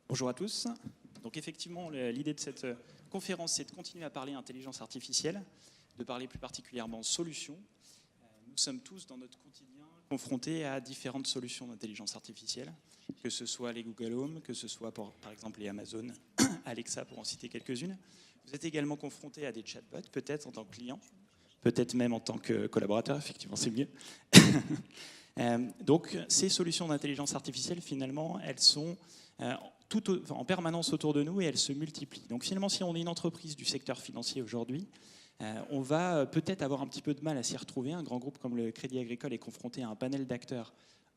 Bonjour à tous. Donc effectivement, l'idée de cette conférence, c'est de continuer à parler intelligence artificielle, de parler plus particulièrement solutions. Nous sommes tous dans notre quotidien confrontés à différentes solutions d'intelligence artificielle, que ce soit les Google Home, que ce soit par exemple les Amazon, Alexa pour en citer quelques-unes. Vous êtes également confrontés à des chatbots, peut-être en tant que client, peut-être même en tant que collaborateur, effectivement c'est mieux. Donc ces solutions d'intelligence artificielle, finalement, elles sont en permanence autour de nous et elles se multiplient. Donc finalement, si on est une entreprise du secteur financier aujourd'hui, on va peut-être avoir un petit peu de mal à s'y retrouver. Un grand groupe comme le Crédit Agricole est confronté à un panel d'acteurs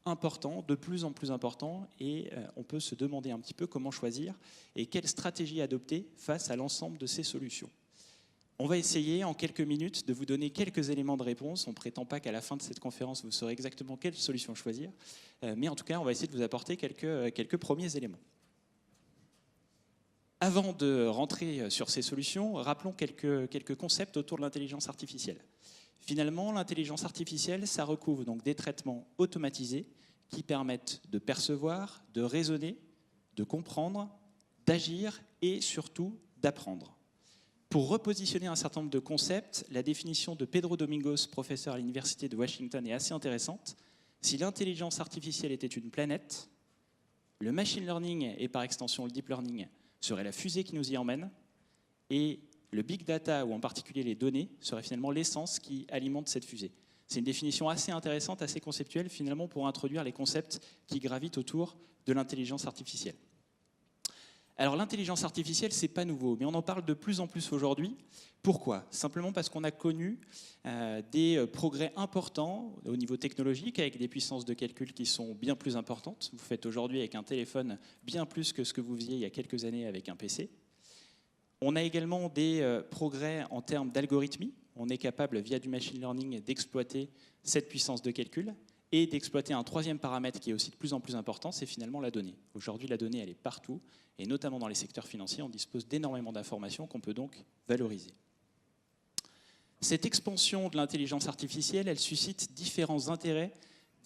important, de plus en plus important, et on peut se demander un petit peu comment choisir et quelle stratégie adopter face à l'ensemble de ces solutions. On va essayer en quelques minutes de vous donner quelques éléments de réponse. On ne prétend pas qu'à la fin de cette conférence, vous saurez exactement quelle solution choisir, mais en tout cas, on va essayer de vous apporter quelques premiers éléments. Avant de rentrer sur ces solutions, rappelons quelques concepts autour de l'intelligence artificielle. Finalement, l'intelligence artificielle, ça recouvre donc des traitements automatisés qui permettent de percevoir, de raisonner, de comprendre, d'agir et surtout d'apprendre. Pour repositionner un certain nombre de concepts, la définition de Pedro Domingos, professeur à l'Université de Washington, est assez intéressante. Si l'intelligence artificielle était une planète, le machine learning et par extension le deep learning serait la fusée qui nous y emmène, et le big data, ou en particulier les données, serait finalement l'essence qui alimente cette fusée. C'est une définition assez intéressante, assez conceptuelle, finalement, pour introduire les concepts qui gravitent autour de l'intelligence artificielle. Alors l'intelligence artificielle, c'est pas nouveau, mais on en parle de plus en plus aujourd'hui. Pourquoi ? Simplement parce qu'on a connu des progrès importants au niveau technologique, avec des puissances de calcul qui sont bien plus importantes. Vous faites aujourd'hui avec un téléphone bien plus que ce que vous faisiez il y a quelques années avec un PC. On a également des progrès en termes d'algorithmie. On est capable, via du machine learning, d'exploiter cette puissance de calcul et d'exploiter un troisième paramètre qui est aussi de plus en plus important, c'est finalement la donnée. Aujourd'hui, la donnée, elle est partout, et notamment dans les secteurs financiers, on dispose d'énormément d'informations qu'on peut donc valoriser. Cette expansion de l'intelligence artificielle, elle suscite différents intérêts,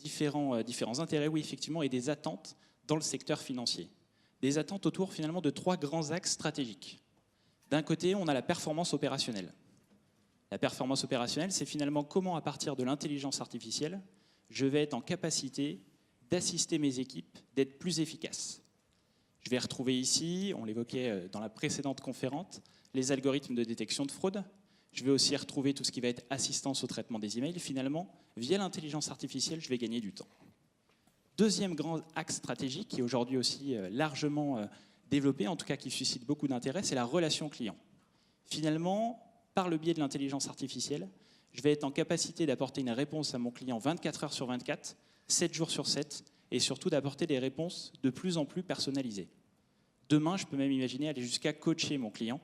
oui, effectivement, et des attentes dans le secteur financier. Des attentes autour, finalement, de trois grands axes stratégiques. D'un côté, on a la performance opérationnelle. La performance opérationnelle, c'est finalement comment, à partir de l'intelligence artificielle, je vais être en capacité d'assister mes équipes, d'être plus efficaces. Je vais retrouver ici, on l'évoquait dans la précédente conférence, les algorithmes de détection de fraude. Je vais aussi retrouver tout ce qui va être assistance au traitement des emails. Finalement, via l'intelligence artificielle, je vais gagner du temps. Deuxième grand axe stratégique, qui est aujourd'hui aussi largement développé, en tout cas qui suscite beaucoup d'intérêt, c'est la relation client. Finalement, par le biais de l'intelligence artificielle, je vais être en capacité d'apporter une réponse à mon client 24 heures sur 24, 7 jours sur 7, et surtout d'apporter des réponses de plus en plus personnalisées. Demain, je peux même imaginer aller jusqu'à coacher mon client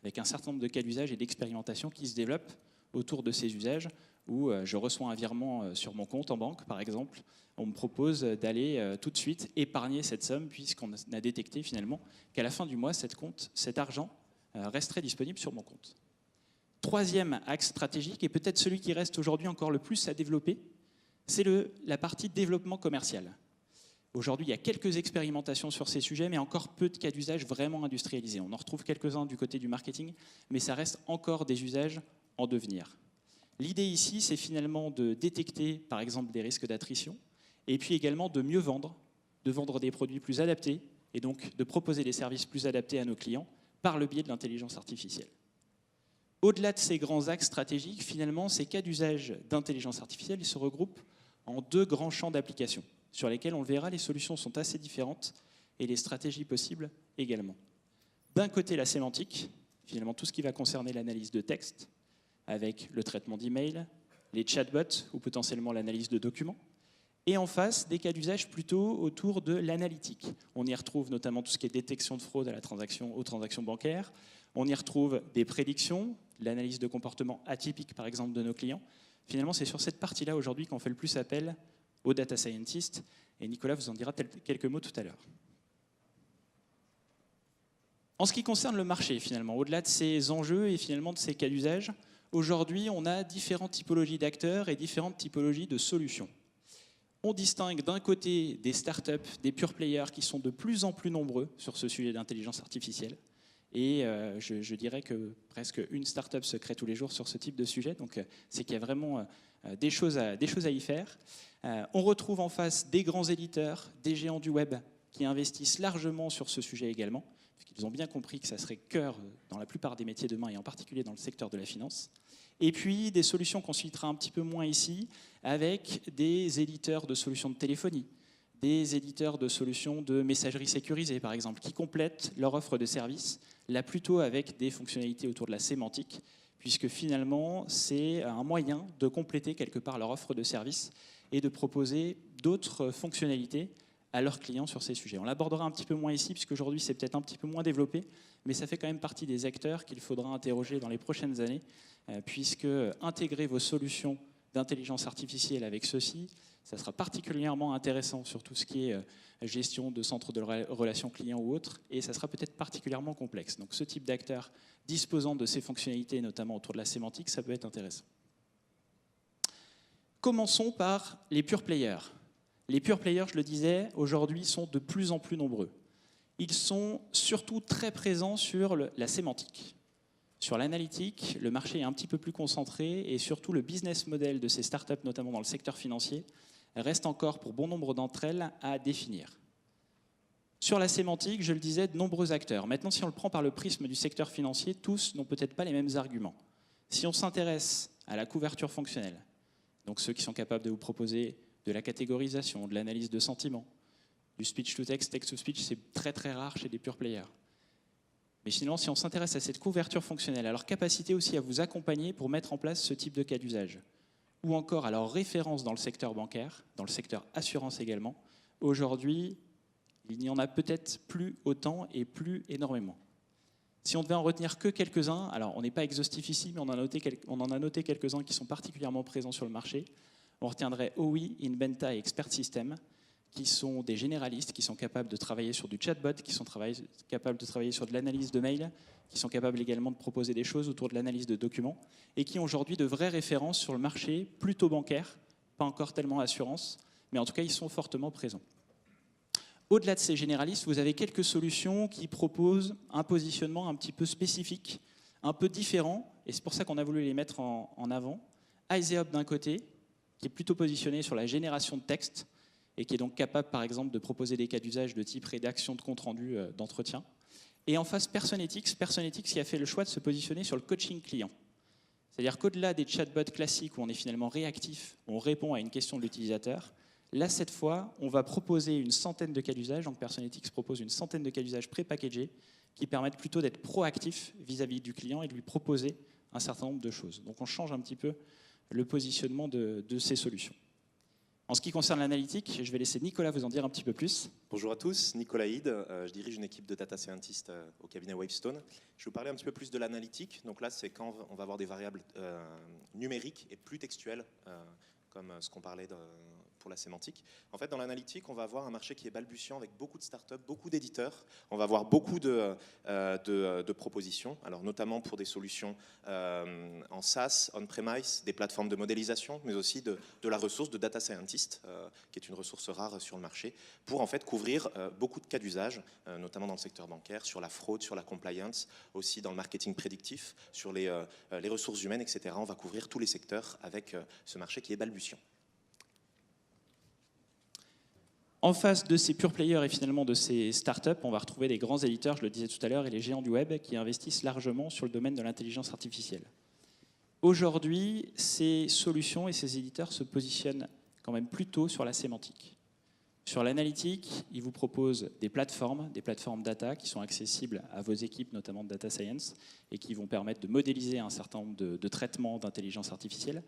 avec un certain nombre de cas d'usage et d'expérimentation qui se développent autour de ces usages, où je reçois un virement sur mon compte en banque, par exemple. On me propose d'aller tout de suite épargner cette somme, puisqu'on a détecté finalement qu'à la fin du mois, cet argent resterait disponible sur mon compte. Troisième axe stratégique, et peut-être celui qui reste aujourd'hui encore le plus à développer, c'est la partie développement commercial. Aujourd'hui, il y a quelques expérimentations sur ces sujets, mais encore peu de cas d'usage vraiment industrialisés. On en retrouve quelques-uns du côté du marketing, mais ça reste encore des usages en devenir. L'idée ici, c'est finalement de détecter, par exemple, des risques d'attrition, et puis également de mieux vendre, de vendre des produits plus adaptés, et donc de proposer des services plus adaptés à nos clients par le biais de l'intelligence artificielle. Au-delà de ces grands axes stratégiques, finalement, ces cas d'usage d'intelligence artificielle ils se regroupent en deux grands champs d'application, sur lesquels on le verra, les solutions sont assez différentes et les stratégies possibles également. D'un côté, la sémantique, finalement tout ce qui va concerner l'analyse de texte, avec le traitement d'email, les chatbots ou potentiellement l'analyse de documents. Et en face, des cas d'usage plutôt autour de l'analytique. On y retrouve notamment tout ce qui est détection de fraude aux transactions bancaires. On y retrouve des prédictions, l'analyse de comportements atypiques, par exemple, de nos clients. Finalement, c'est sur cette partie-là aujourd'hui qu'on fait le plus appel aux data scientists. Et Nicolas vous en dira quelques mots tout à l'heure. En ce qui concerne le marché, finalement, au-delà de ces enjeux et finalement de ces cas d'usage, aujourd'hui, on a différentes typologies d'acteurs et différentes typologies de solutions. On distingue d'un côté des startups, des pure players qui sont de plus en plus nombreux sur ce sujet d'intelligence artificielle. Et je dirais que presque une startup se crée tous les jours sur ce type de sujet. Donc c'est qu'il y a vraiment des choses à y faire. On retrouve en face des grands éditeurs, des géants du web qui investissent largement sur ce sujet également, puisqu'ils ont bien compris que ça serait cœur dans la plupart des métiers demain, et en particulier dans le secteur de la finance. Et puis des solutions qu'on citera un petit peu moins ici, avec des éditeurs de solutions de téléphonie, des éditeurs de solutions de messagerie sécurisée, par exemple, qui complètent leur offre de services, là plutôt avec des fonctionnalités autour de la sémantique, puisque finalement, c'est un moyen de compléter quelque part leur offre de services et de proposer d'autres fonctionnalités à leurs clients sur ces sujets. On l'abordera un petit peu moins ici, puisqu'aujourd'hui, c'est peut-être un petit peu moins développé, mais ça fait quand même partie des acteurs qu'il faudra interroger dans les prochaines années, puisque intégrer vos solutions d'intelligence artificielle avec ceci, ça sera particulièrement intéressant sur tout ce qui est gestion de centres de relations clients ou autres, et ça sera peut-être particulièrement complexe. Donc ce type d'acteurs disposant de ces fonctionnalités, notamment autour de la sémantique, ça peut être intéressant. Commençons par les pure players. Les pure players, je le disais, aujourd'hui sont de plus en plus nombreux. Ils sont surtout très présents sur la sémantique. Sur l'analytique, le marché est un petit peu plus concentré et surtout le business model de ces startups, notamment dans le secteur financier, reste encore pour bon nombre d'entre elles à définir. Sur la sémantique, je le disais, de nombreux acteurs. Maintenant, si on le prend par le prisme du secteur financier, tous n'ont peut-être pas les mêmes arguments. Si on s'intéresse à la couverture fonctionnelle, donc ceux qui sont capables de vous proposer de la catégorisation, de l'analyse de sentiments, du speech-to-text, text-to-speech, c'est très très rare chez des pure players. Mais sinon, si on s'intéresse à cette couverture fonctionnelle, à leur capacité aussi à vous accompagner pour mettre en place ce type de cas d'usage, ou encore à leur référence dans le secteur bancaire, dans le secteur assurance également, aujourd'hui, il n'y en a peut-être plus autant et plus énormément. Si on devait en retenir que quelques-uns, alors on n'est pas exhaustif ici, mais on en a noté quelques-uns qui sont particulièrement présents sur le marché. On retiendrait OI, Inventa et Expert System, qui sont des généralistes, qui sont capables de travailler sur du chatbot, qui sont capables de travailler sur de l'analyse de mail, qui sont capables également de proposer des choses autour de l'analyse de documents, et qui ont aujourd'hui de vraies références sur le marché, plutôt bancaire, pas encore tellement assurance, mais en tout cas, ils sont fortement présents. Au-delà de ces généralistes, vous avez quelques solutions qui proposent un positionnement un petit peu spécifique, un peu différent, et c'est pour ça qu'on a voulu les mettre en avant. IZEOP d'un côté, qui est plutôt positionné sur la génération de texte, et qui est donc capable, par exemple, de proposer des cas d'usage de type rédaction de compte-rendu d'entretien. Et en face, Personetics qui a fait le choix de se positionner sur le coaching client. C'est-à-dire qu'au-delà des chatbots classiques où on est finalement réactif, on répond à une question de l'utilisateur, là, cette fois, on va proposer une centaine de cas d'usage. Donc Personetics propose une centaine de cas d'usage pré-packagés qui permettent plutôt d'être proactif vis-à-vis du client et de lui proposer un certain nombre de choses. Donc on change un petit peu le positionnement de ces solutions. En ce qui concerne l'analytique, je vais laisser Nicolas vous en dire un petit peu plus. Bonjour à tous, Nicolas Hide, je dirige une équipe de data scientists au cabinet Wavestone. Je vais vous parler un petit peu plus de l'analytique. Donc là, c'est quand on va avoir des variables numériques et plus textuelles, comme ce qu'on parlait pour la sémantique. En fait, dans l'analytique, on va avoir un marché qui est balbutiant avec beaucoup de startups, beaucoup d'éditeurs. On va avoir beaucoup de propositions, alors notamment pour des solutions en SaaS, on-premise, des plateformes de modélisation, mais aussi de la ressource de data scientist, qui est une ressource rare sur le marché, pour en fait couvrir beaucoup de cas d'usage, notamment dans le secteur bancaire, sur la fraude, sur la compliance, aussi dans le marketing prédictif, sur les ressources humaines, etc. On va couvrir tous les secteurs avec ce marché qui est balbutiant. En face de ces pure players et finalement de ces startups, on va retrouver des grands éditeurs, je le disais tout à l'heure, et les géants du web qui investissent largement sur le domaine de l'intelligence artificielle. Aujourd'hui, ces solutions et ces éditeurs se positionnent quand même plutôt sur la sémantique. Sur l'analytique, ils vous proposent des plateformes data qui sont accessibles à vos équipes, notamment de data science, et qui vont permettre de modéliser un certain nombre de traitements d'intelligence artificielle.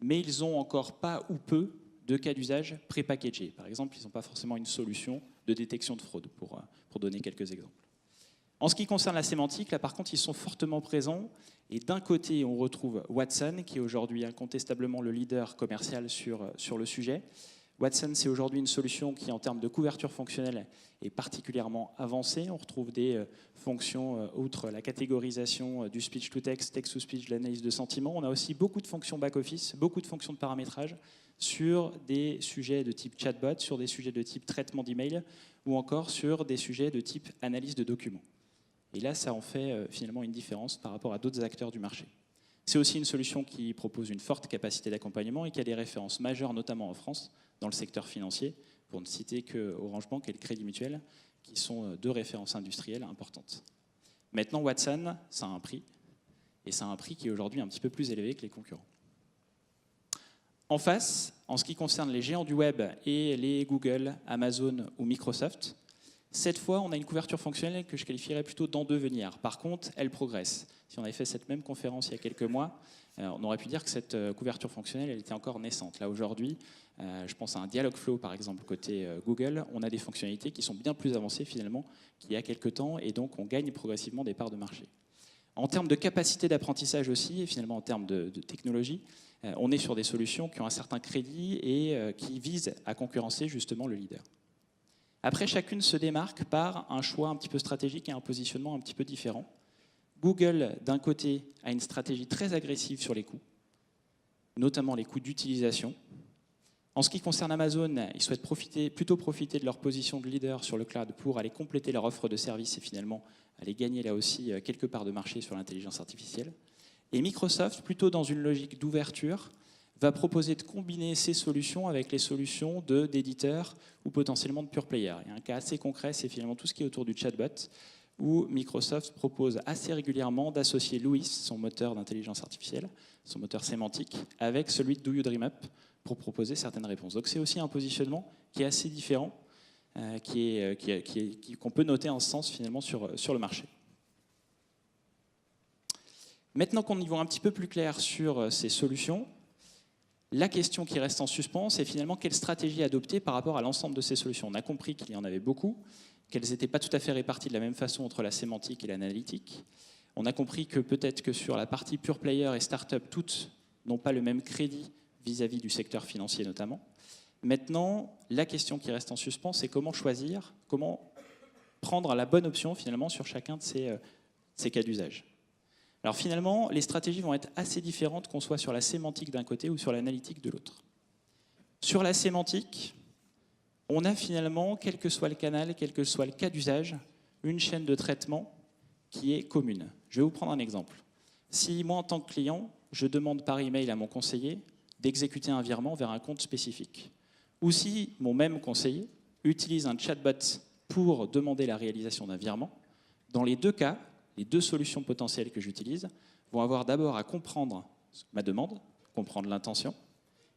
Mais ils n'ont encore pas ou peu de cas d'usage pré-packagés. Par exemple, ils n'ont pas forcément une solution de détection de fraude, pour donner quelques exemples. En ce qui concerne la sémantique, là par contre, ils sont fortement présents. Et d'un côté, on retrouve Watson, qui est aujourd'hui incontestablement le leader commercial sur le sujet. Watson, c'est aujourd'hui une solution qui, en termes de couverture fonctionnelle, est particulièrement avancée. On retrouve des fonctions, outre la catégorisation du speech-to-text, text-to-speech, de l'analyse de sentiments. On a aussi beaucoup de fonctions back-office, beaucoup de fonctions de paramétrage, sur des sujets de type chatbot, sur des sujets de type traitement d'email ou encore sur des sujets de type analyse de documents. Et là, ça en fait finalement une différence par rapport à d'autres acteurs du marché. C'est aussi une solution qui propose une forte capacité d'accompagnement et qui a des références majeures, notamment en France, dans le secteur financier, pour ne citer que Orange Bank et le Crédit Mutuel, qui sont deux références industrielles importantes. Maintenant, Watson, ça a un prix, et ça a un prix qui est aujourd'hui un petit peu plus élevé que les concurrents. En face, en ce qui concerne les géants du web et les Google, Amazon ou Microsoft, cette fois, on a une couverture fonctionnelle que je qualifierais plutôt d'en devenir. Par contre, elle progresse. Si on avait fait cette même conférence il y a quelques mois, on aurait pu dire que cette couverture fonctionnelle, elle était encore naissante. Là, aujourd'hui, je pense à un Dialogflow, par exemple, côté Google, on a des fonctionnalités qui sont bien plus avancées, finalement, qu'il y a quelques temps, et donc on gagne progressivement des parts de marché. En termes de capacité d'apprentissage aussi, et finalement en termes de technologie, on est sur des solutions qui ont un certain crédit et qui visent à concurrencer justement le leader. Après, chacune se démarque par un choix un petit peu stratégique et un positionnement un petit peu différent. Google, d'un côté, a une stratégie très agressive sur les coûts, notamment les coûts d'utilisation. En ce qui concerne Amazon, ils souhaitent plutôt profiter de leur position de leader sur le cloud pour aller compléter leur offre de services et finalement aller gagner là aussi quelques parts de marché sur l'intelligence artificielle. Et Microsoft, plutôt dans une logique d'ouverture, va proposer de combiner ces solutions avec les solutions d'éditeurs ou potentiellement de pure players. Il y a un cas assez concret, c'est finalement tout ce qui est autour du chatbot, où Microsoft propose assez régulièrement d'associer Louis, son moteur d'intelligence artificielle, son moteur sémantique, avec celui de Do You Dream Up pour proposer certaines réponses. Donc c'est aussi un positionnement qui est assez différent, qu'on peut noter en ce sens finalement sur le marché. Maintenant qu'on y voit un petit peu plus clair sur ces solutions, la question qui reste en suspens, c'est finalement quelle stratégie adopter par rapport à l'ensemble de ces solutions. On a compris qu'il y en avait beaucoup, qu'elles n'étaient pas tout à fait réparties de la même façon entre la sémantique et l'analytique. On a compris que peut-être que sur la partie pure player et start-up, toutes n'ont pas le même crédit vis-à-vis du secteur financier notamment. Maintenant, la question qui reste en suspens, c'est comment choisir, comment prendre la bonne option finalement sur chacun de ces cas d'usage. Alors finalement, les stratégies vont être assez différentes qu'on soit sur la sémantique d'un côté ou sur l'analytique de l'autre. Sur la sémantique, on a finalement, quel que soit le canal, quel que soit le cas d'usage, une chaîne de traitement qui est commune. Je vais vous prendre un exemple. Si moi, en tant que client, je demande par email à mon conseiller d'exécuter un virement vers un compte spécifique, ou si mon même conseiller utilise un chatbot pour demander la réalisation d'un virement, dans les deux cas, les deux solutions potentielles que j'utilise vont avoir d'abord à comprendre ma demande, comprendre l'intention,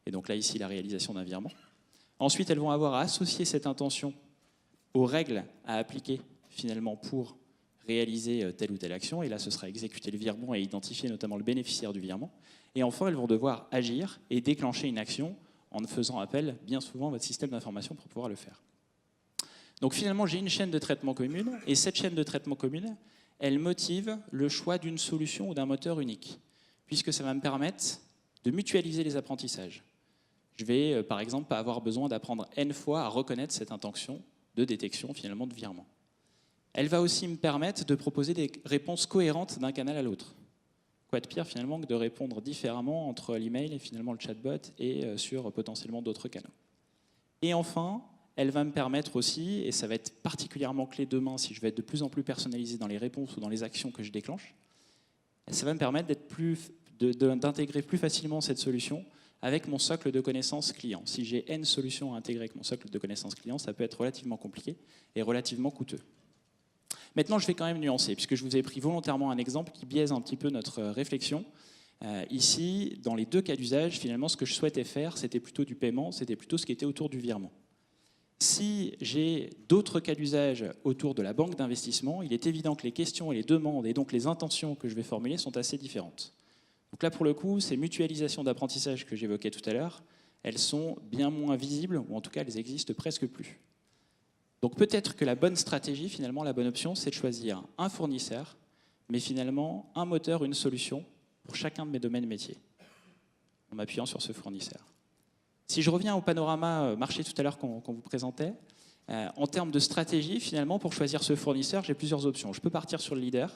et donc là ici la réalisation d'un virement. Ensuite, elles vont avoir à associer cette intention aux règles à appliquer finalement pour réaliser telle ou telle action, et là ce sera exécuter le virement et identifier notamment le bénéficiaire du virement. Et enfin, elles vont devoir agir et déclencher une action en faisant appel bien souvent à votre système d'information pour pouvoir le faire. Donc finalement, j'ai une chaîne de traitement commune, et cette chaîne de traitement commune, elle motive le choix d'une solution ou d'un moteur unique, puisque ça va me permettre de mutualiser les apprentissages. Je vais, par exemple, pas avoir besoin d'apprendre N fois à reconnaître cette intention de détection, finalement, de virement. Elle va aussi me permettre de proposer des réponses cohérentes d'un canal à l'autre. Quoi de pire, finalement, que de répondre différemment entre l'email et finalement le chatbot et sur potentiellement d'autres canaux. Et enfin, elle va me permettre aussi, et ça va être particulièrement clé demain si je vais être de plus en plus personnalisé dans les réponses ou dans les actions que je déclenche, ça va me permettre d'intégrer plus facilement cette solution avec mon socle de connaissances client. Si j'ai N solutions à intégrer avec mon socle de connaissances client, ça peut être relativement compliqué et relativement coûteux. Maintenant, je vais quand même nuancer, puisque je vous ai pris volontairement un exemple qui biaise un petit peu notre réflexion. Ici, dans les deux cas d'usage, finalement, ce que je souhaitais faire, c'était plutôt du paiement, c'était plutôt ce qui était autour du virement. Si j'ai d'autres cas d'usage autour de la banque d'investissement, il est évident que les questions et les demandes, et donc les intentions que je vais formuler, sont assez différentes. Donc là, pour le coup, ces mutualisations d'apprentissage que j'évoquais tout à l'heure, elles sont bien moins visibles, ou en tout cas, elles existent presque plus. Donc peut-être que la bonne stratégie, finalement, la bonne option, c'est de choisir un fournisseur, mais finalement, un moteur, une solution pour chacun de mes domaines métiers, en m'appuyant sur ce fournisseur. Si je reviens au panorama marché tout à l'heure qu'on vous présentait, en termes de stratégie, finalement, pour choisir ce fournisseur, j'ai plusieurs options. Je peux partir sur le leader,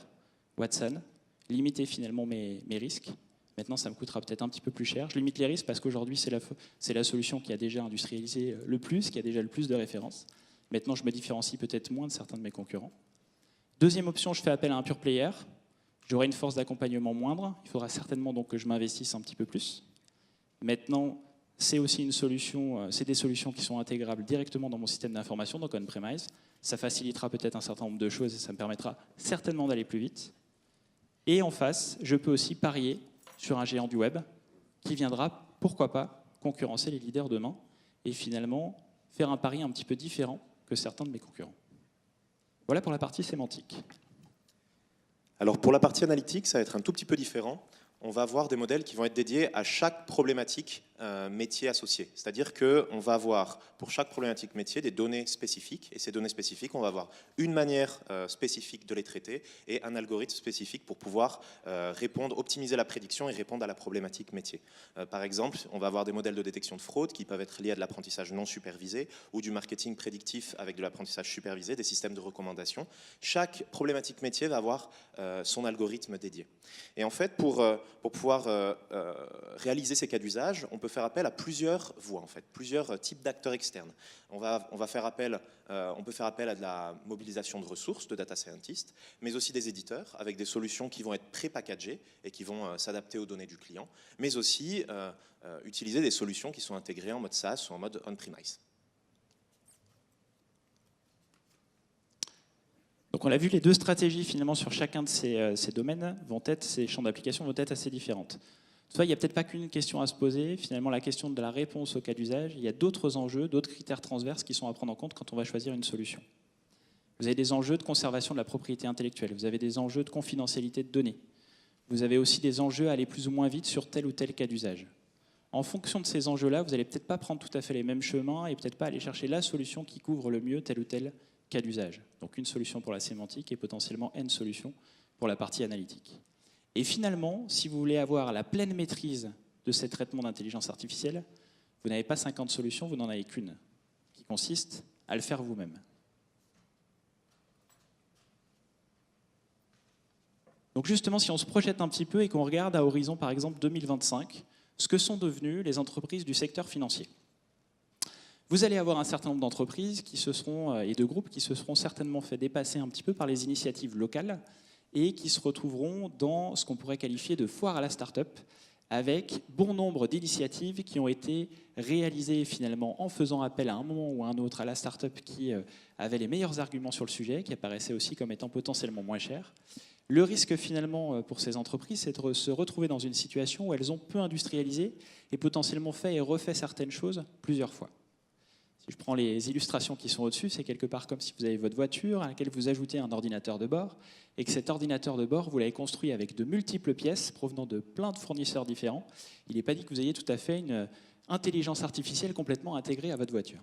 Watson, limiter finalement mes risques, Maintenant, ça me coûtera peut-être un petit peu plus cher. Je limite les risques parce qu'aujourd'hui, c'est la solution qui a déjà industrialisé le plus, qui a déjà le plus de références. Maintenant, je me différencie peut-être moins de certains de mes concurrents. Deuxième option, je fais appel à un pure player. J'aurai une force d'accompagnement moindre. Il faudra certainement donc que je m'investisse un petit peu plus. Maintenant, c'est aussi une solution, c'est des solutions qui sont intégrables directement dans mon système d'information, donc on-premise. Ça facilitera peut-être un certain nombre de choses et ça me permettra certainement d'aller plus vite. Et en face, je peux aussi parier sur un géant du web qui viendra, pourquoi pas, concurrencer les leaders demain et finalement faire un pari un petit peu différent que certains de mes concurrents. Voilà pour la partie sémantique. Alors pour la partie analytique, ça va être un tout petit peu différent. On va avoir des modèles qui vont être dédiés à chaque problématique métier associée. C'est-à-dire qu'on va avoir pour chaque problématique métier des données spécifiques. Et ces données spécifiques, on va avoir une manière spécifique de les traiter et un algorithme spécifique pour pouvoir répondre, optimiser la prédiction et répondre à la problématique métier. Par exemple, on va avoir des modèles de détection de fraude qui peuvent être liés à de l'apprentissage non supervisé ou du marketing prédictif avec de l'apprentissage supervisé, des systèmes de recommandation. Chaque problématique métier va avoir son algorithme dédié. Et en fait, pour pouvoir réaliser ces cas d'usage, on peut faire appel à plusieurs voies, en fait, plusieurs types d'acteurs externes. On peut faire appel à de la mobilisation de ressources, de data scientists, mais aussi des éditeurs avec des solutions qui vont être pré-packagées et qui vont s'adapter aux données du client, mais aussi utiliser des solutions qui sont intégrées en mode SaaS ou en mode on-premise. Donc on l'a vu, les deux stratégies finalement sur chacun de ces domaines ces champs d'application vont être assez différentes. Toutefois, il n'y a peut-être pas qu'une question à se poser. Finalement, la question de la réponse au cas d'usage, il y a d'autres enjeux, d'autres critères transverses qui sont à prendre en compte quand on va choisir une solution. Vous avez des enjeux de conservation de la propriété intellectuelle, vous avez des enjeux de confidentialité de données, vous avez aussi des enjeux à aller plus ou moins vite sur tel ou tel cas d'usage. En fonction de ces enjeux-là, vous n'allez peut-être pas prendre tout à fait les mêmes chemins et peut-être pas aller chercher la solution qui couvre le mieux tel ou tel cas d'usage. Donc une solution pour la sémantique et potentiellement N solutions pour la partie analytique. Et finalement, si vous voulez avoir la pleine maîtrise de ces traitements d'intelligence artificielle, vous n'avez pas 50 solutions, vous n'en avez qu'une, qui consiste à le faire vous-même. Donc justement, si on se projette un petit peu et qu'on regarde à horizon, par exemple, 2025, ce que sont devenues les entreprises du secteur financier. Vous allez avoir un certain nombre d'entreprises et de groupes qui se seront certainement fait dépasser un petit peu par les initiatives locales et qui se retrouveront dans ce qu'on pourrait qualifier de foire à la start-up, avec bon nombre d'initiatives qui ont été réalisées finalement en faisant appel à un moment ou à un autre à la start-up qui avait les meilleurs arguments sur le sujet, qui apparaissait aussi comme étant potentiellement moins cher. Le risque finalement pour ces entreprises, c'est de se retrouver dans une situation où elles ont peu industrialisé et potentiellement fait et refait certaines choses plusieurs fois. Si je prends les illustrations qui sont au-dessus, c'est quelque part comme si vous avez votre voiture à laquelle vous ajoutez un ordinateur de bord et que cet ordinateur de bord, vous l'avez construit avec de multiples pièces provenant de plein de fournisseurs différents. Il n'est pas dit que vous ayez tout à fait une intelligence artificielle complètement intégrée à votre voiture.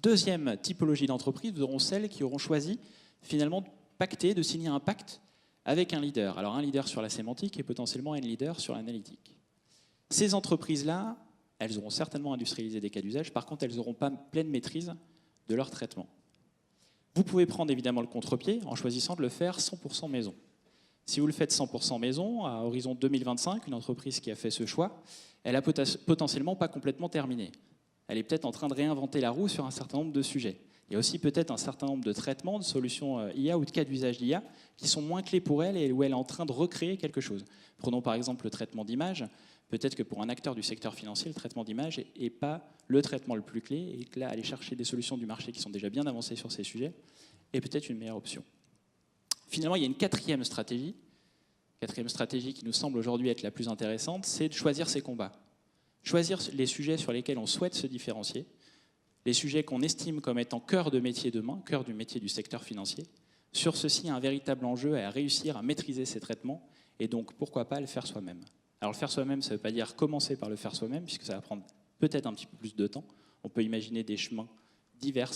Deuxième typologie d'entreprise, nous aurons celles qui auront choisi finalement de pacter, de signer un pacte avec un leader. Alors un leader sur la sémantique et potentiellement un leader sur l'analytique. Ces entreprises-là, elles auront certainement industrialisé des cas d'usage, par contre elles n'auront pas pleine maîtrise de leur traitement. Vous pouvez prendre évidemment le contre-pied en choisissant de le faire 100% maison. Si vous le faites 100% maison, à horizon 2025, une entreprise qui a fait ce choix, elle a potentiellement pas complètement terminé. Elle est peut-être en train de réinventer la roue sur un certain nombre de sujets. Il y a aussi peut-être un certain nombre de traitements, de solutions IA ou de cas d'usage d'IA qui sont moins clés pour elle et où elle est en train de recréer quelque chose. Prenons par exemple le traitement d'image. Peut-être que pour un acteur du secteur financier, le traitement d'image n'est pas le traitement le plus clé et que là, aller chercher des solutions du marché qui sont déjà bien avancées sur ces sujets est peut-être une meilleure option. Finalement, il y a une quatrième stratégie qui nous semble aujourd'hui être la plus intéressante, c'est de choisir ses combats. Choisir les sujets sur lesquels on souhaite se différencier, les sujets qu'on estime comme étant cœur de métier demain, cœur du métier du secteur financier. Sur ceci, un véritable enjeu est à réussir à maîtriser ces traitements et donc pourquoi pas le faire soi-même. Alors le faire soi-même, ça ne veut pas dire commencer par le faire soi-même, puisque ça va prendre peut-être un petit peu plus de temps. On peut imaginer des chemins divers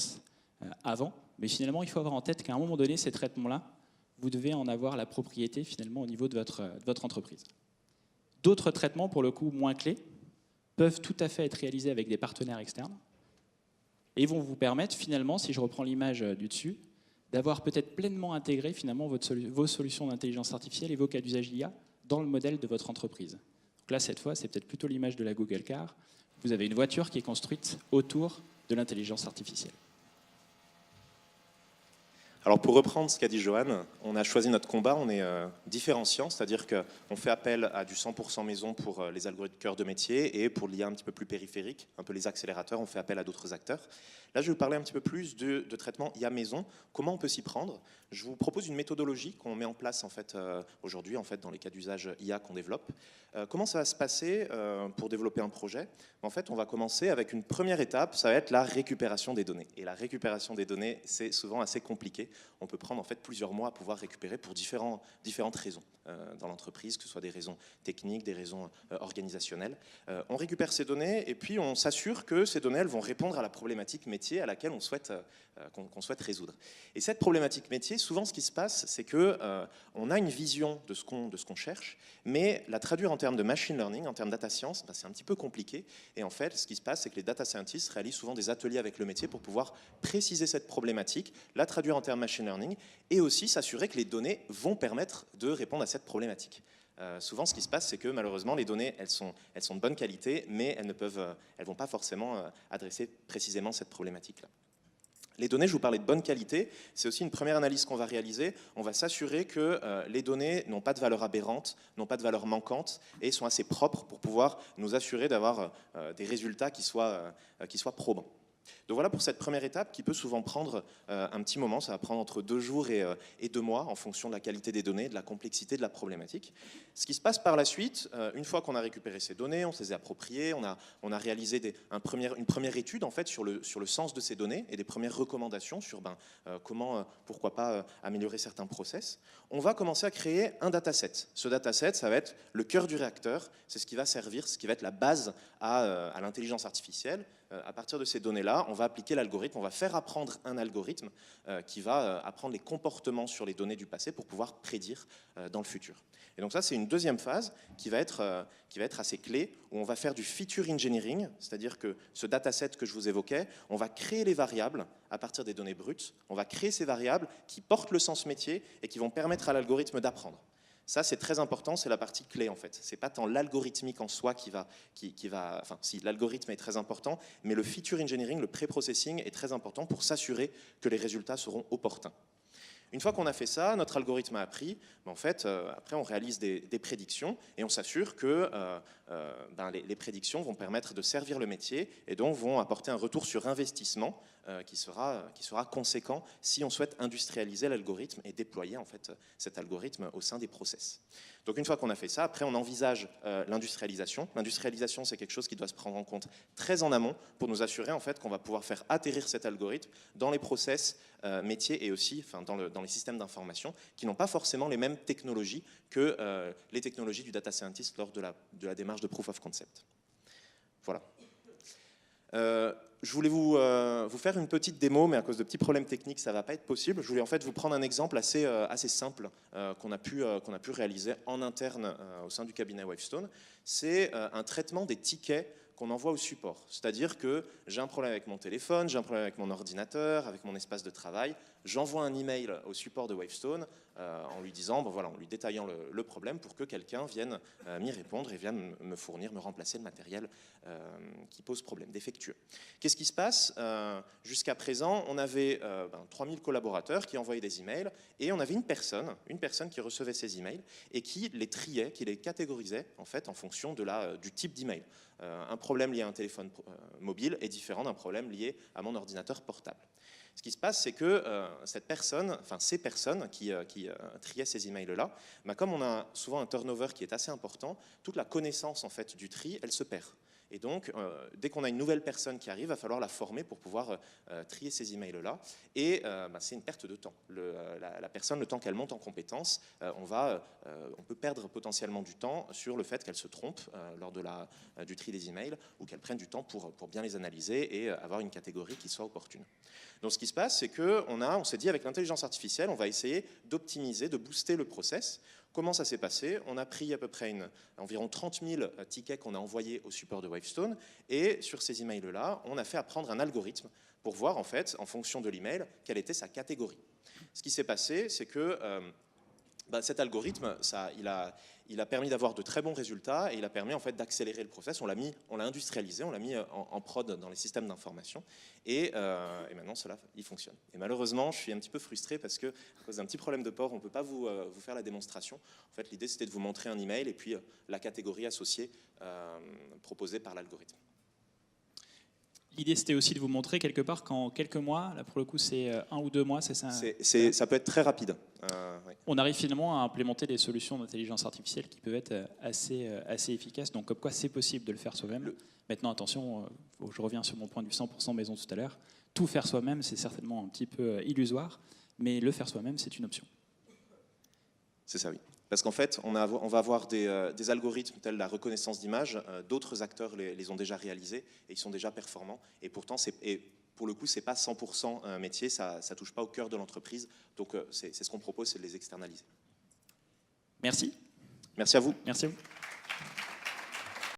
avant, mais finalement, il faut avoir en tête qu'à un moment donné, ces traitements-là, vous devez en avoir la propriété finalement au niveau de votre entreprise. D'autres traitements, pour le coup moins clés, peuvent tout à fait être réalisés avec des partenaires externes et vont vous permettre finalement, si je reprends l'image du dessus, d'avoir peut-être pleinement intégré finalement vos solutions d'intelligence artificielle et vos cas d'usage d'IA dans le modèle de votre entreprise. Donc là, cette fois, c'est peut-être plutôt l'image de la Google Car. Vous avez une voiture qui est construite autour de l'intelligence artificielle. Alors pour reprendre ce qu'a dit Johan, on a choisi notre combat, on est différenciant, c'est-à-dire qu'on fait appel à du 100% maison pour les algorithmes cœur de métier, et pour l'IA un petit peu plus périphérique, un peu les accélérateurs, on fait appel à d'autres acteurs. Là, je vais vous parler un petit peu plus de traitement IA maison, comment on peut s'y prendre. Je vous propose une méthodologie qu'on met en place en fait, aujourd'hui en fait, dans les cas d'usage IA qu'on développe. Comment ça va se passer pour développer un projet? En fait, on va commencer avec une première étape, ça va être la récupération des données. Et la récupération des données, c'est souvent assez compliqué. On peut prendre en fait plusieurs mois à pouvoir récupérer pour différentes raisons dans l'entreprise, que ce soit des raisons techniques, des raisons organisationnelles. On récupère ces données et puis on s'assure que ces données elles vont répondre à la problématique métier à laquelle on souhaite, qu'on souhaite résoudre. Et cette problématique métier, souvent ce qui se passe, c'est qu'on a une vision de ce qu'on cherche, mais la traduire en termes de machine learning, en termes de data science, ben, c'est un petit peu compliqué. Et en fait, ce qui se passe, c'est que les data scientists réalisent souvent des ateliers avec le métier pour pouvoir préciser cette problématique, la traduire en termes machine learning, et aussi s'assurer que les données vont permettre de répondre à cette problématique. Souvent, ce qui se passe, c'est que malheureusement, les données, elles sont de bonne qualité, mais elles ne vont pas forcément adresser précisément cette problématique-là. Les données, je vous parlais de bonne qualité, c'est aussi une première analyse qu'on va réaliser. On va s'assurer que les données n'ont pas de valeur aberrante, n'ont pas de valeur manquante et sont assez propres pour pouvoir nous assurer d'avoir des résultats qui soient probants. Donc voilà pour cette première étape qui peut souvent prendre un petit moment, ça va prendre entre 2 jours et 2 mois en fonction de la qualité des données, de la complexité de la problématique. Ce qui se passe par la suite, une fois qu'on a récupéré ces données, on se les a appropriées, on a réalisé une première étude en fait sur le sens de ces données et des premières recommandations sur comment, pourquoi pas améliorer certains process. On va commencer à créer un dataset. Ce dataset, ça va être le cœur du réacteur, c'est ce qui va servir, ce qui va être la base à l'intelligence artificielle. À partir de ces données-là, on va appliquer l'algorithme, on va faire apprendre un algorithme qui va apprendre les comportements sur les données du passé pour pouvoir prédire dans le futur. Et donc ça, c'est une deuxième phase qui va être assez clé, où on va faire du feature engineering, c'est-à-dire que ce dataset que je vous évoquais, on va créer les variables à partir des données brutes, on va créer ces variables qui portent le sens métier et qui vont permettre à l'algorithme d'apprendre. Ça, c'est très important, c'est la partie clé en fait. C'est pas tant l'algorithmique en soi qui va, enfin si l'algorithme est très important, mais le feature engineering, le pré-processing est très important pour s'assurer que les résultats seront opportuns. Une fois qu'on a fait ça, notre algorithme a appris, en fait, après on réalise des prédictions et on s'assure que les prédictions vont permettre de servir le métier et donc vont apporter un retour sur investissement qui sera conséquent si on souhaite industrialiser l'algorithme et déployer en fait cet algorithme au sein des process. Donc une fois qu'on a fait ça, après on envisage l'industrialisation. L'industrialisation, c'est quelque chose qui doit se prendre en compte très en amont pour nous assurer en fait qu'on va pouvoir faire atterrir cet algorithme dans les process métiers et aussi dans les systèmes d'information qui n'ont pas forcément les mêmes technologies que les technologies du data scientist lors de la démarche de proof of concept. Voilà. Je voulais vous faire une petite démo, mais à cause de petits problèmes techniques, ça ne va pas être possible. Je voulais en fait vous prendre un exemple assez simple qu'on a pu réaliser en interne au sein du cabinet Wavestone. C'est un traitement des tickets qu'on envoie au support. C'est-à-dire que j'ai un problème avec mon téléphone, j'ai un problème avec mon ordinateur, avec mon espace de travail. J'envoie un email au support de Wavestone en lui disant, en lui détaillant le problème pour que quelqu'un vienne m'y répondre et vienne me remplacer le matériel qui pose problème, défectueux. Qu'est-ce qui se passe? Jusqu'à présent, on avait 3000 collaborateurs qui envoyaient des emails et on avait une personne qui recevait ces emails et qui les triait, qui les catégorisait en fait en fonction du type d'email. Un problème lié à un téléphone mobile est différent d'un problème lié à mon ordinateur portable. Ce qui se passe, c'est que ces personnes qui triaient ces emails-là, comme on a souvent un turnover qui est assez important, toute la connaissance en fait, du tri, elle se perd. Et donc, dès qu'on a une nouvelle personne qui arrive, il va falloir la former pour pouvoir trier ces emails-là. Et c'est une perte de temps. La personne, le temps qu'elle monte en compétence, on peut perdre potentiellement du temps sur le fait qu'elle se trompe lors du tri des emails ou qu'elle prenne du temps pour bien les analyser et avoir une catégorie qui soit opportune. Donc, ce qui se passe, c'est qu'on s'est dit, avec l'intelligence artificielle, on va essayer d'optimiser, de booster le process. Comment ça s'est passé? On a pris à peu près environ 30 000 tickets qu'on a envoyés au support de Wavestone et sur ces emails-là, on a fait apprendre un algorithme pour voir en fait, en fonction de l'email, quelle était sa catégorie. Ce qui s'est passé, c'est que Cet algorithme, il a permis d'avoir de très bons résultats et il a permis en fait d'accélérer le process. On l'a industrialisé, on l'a mis en prod dans les systèmes d'information et maintenant cela, il fonctionne. Et malheureusement, je suis un petit peu frustré parce que à cause d'un petit problème de port, on ne peut pas vous faire la démonstration. En fait, l'idée c'était de vous montrer un email et puis la catégorie associée proposée par l'algorithme. L'idée, c'était aussi de vous montrer quelque part qu'en quelques mois, là pour le coup c'est 1 ou 2 mois, c'est ça? Ça peut être très rapide. Oui. On arrive finalement à implémenter des solutions d'intelligence artificielle qui peuvent être assez efficaces. Donc comme quoi c'est possible de le faire soi-même. Maintenant attention, je reviens sur mon point de vue 100% maison tout à l'heure. Tout faire soi-même, c'est certainement un petit peu illusoire, mais le faire soi-même, c'est une option. C'est ça, oui. Parce qu'en fait, on va avoir des algorithmes tels la reconnaissance d'images. D'autres acteurs les ont déjà réalisés et ils sont déjà performants. Et pourtant, pour le coup, ce n'est pas 100% un métier, ça ne touche pas au cœur de l'entreprise. Donc, c'est ce qu'on propose, c'est de les externaliser. Merci. Merci à vous. Merci à vous.